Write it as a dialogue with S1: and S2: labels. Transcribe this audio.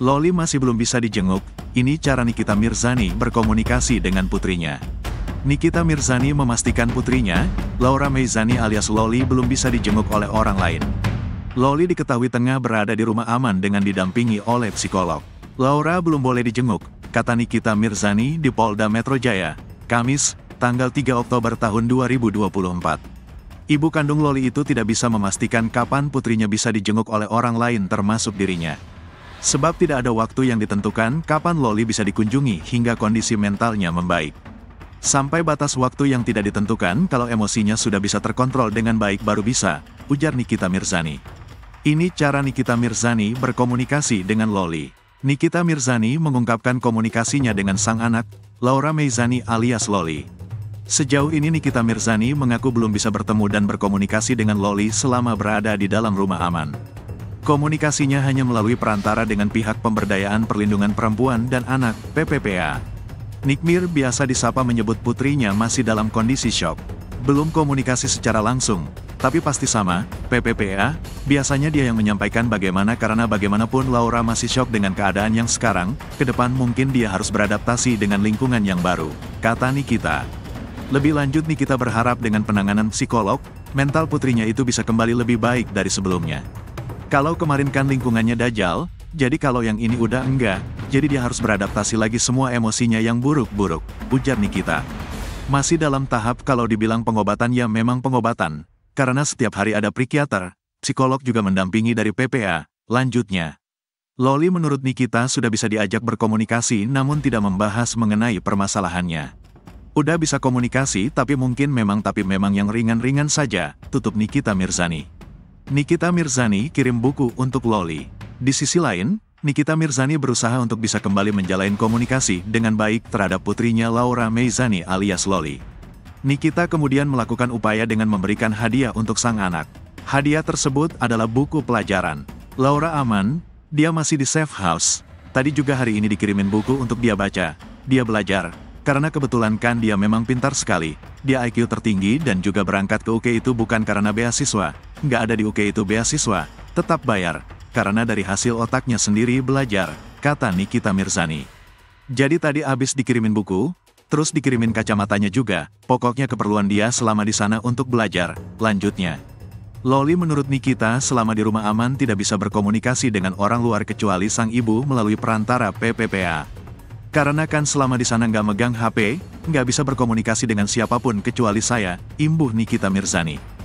S1: Loli masih belum bisa dijenguk, ini cara Nikita Mirzani berkomunikasi dengan putrinya. Nikita Mirzani memastikan putrinya, Laura Meizani alias Loli belum bisa dijenguk oleh orang lain. Loli diketahui tengah berada di rumah aman dengan didampingi oleh psikolog. Laura belum boleh dijenguk, kata Nikita Mirzani di Polda Metro Jaya, Kamis, tanggal 3 Oktober tahun 2024. Ibu kandung Loli itu tidak bisa memastikan kapan putrinya bisa dijenguk oleh orang lain termasuk dirinya. Sebab tidak ada waktu yang ditentukan kapan Loli bisa dikunjungi hingga kondisi mentalnya membaik. Sampai batas waktu yang tidak ditentukan kalau emosinya sudah bisa terkontrol dengan baik baru bisa, ujar Nikita Mirzani. Ini cara Nikita Mirzani berkomunikasi dengan Loli. Nikita Mirzani mengungkapkan komunikasinya dengan sang anak, Laura Meizani alias Loli. Sejauh ini Nikita Mirzani mengaku belum bisa bertemu dan berkomunikasi dengan Loli selama berada di dalam rumah aman. Komunikasinya hanya melalui perantara dengan pihak Pemberdayaan Perlindungan Perempuan dan Anak, PPPA. Nikmir biasa disapa menyebut putrinya masih dalam kondisi syok. Belum komunikasi secara langsung, tapi pasti sama, PPPA, biasanya dia yang menyampaikan bagaimana karena bagaimanapun Laura masih syok dengan keadaan yang sekarang, ke depan mungkin dia harus beradaptasi dengan lingkungan yang baru, kata Nikita. Lebih lanjut Nikita berharap dengan penanganan psikolog, mental putrinya itu bisa kembali lebih baik dari sebelumnya. Kalau kemarin kan lingkungannya dajal, jadi kalau yang ini udah enggak, jadi dia harus beradaptasi lagi semua emosinya yang buruk-buruk, ujar Nikita. Masih dalam tahap kalau dibilang pengobatan ya memang pengobatan, karena setiap hari ada psikiater, psikolog juga mendampingi dari PPA, lanjutnya. Loli menurut Nikita sudah bisa diajak berkomunikasi namun tidak membahas mengenai permasalahannya. Udah bisa komunikasi tapi memang yang ringan-ringan saja, tutup Nikita Mirzani. Nikita Mirzani kirim buku untuk Loli. Di sisi lain, Nikita Mirzani berusaha untuk bisa kembali menjalin komunikasi dengan baik terhadap putrinya Laura Meizani alias Loli. Nikita kemudian melakukan upaya dengan memberikan hadiah untuk sang anak. Hadiah tersebut adalah buku pelajaran. Laura aman, dia masih di safe house. Tadi juga hari ini dikirimin buku untuk dia baca. Dia belajar. Karena kebetulan kan dia memang pintar sekali, dia IQ tertinggi dan juga berangkat ke UK itu bukan karena beasiswa, nggak ada di UK itu beasiswa, tetap bayar, karena dari hasil otaknya sendiri belajar, kata Nikita Mirzani. Jadi tadi abis dikirimin buku, terus dikirimin kacamatanya juga, pokoknya keperluan dia selama di sana untuk belajar, lanjutnya. Loli menurut Nikita selama di rumah aman tidak bisa berkomunikasi dengan orang luar kecuali sang ibu melalui perantara PPPA. Karena kan selama di sana nggak megang HP, nggak bisa berkomunikasi dengan siapapun kecuali saya, imbuh Nikita Mirzani.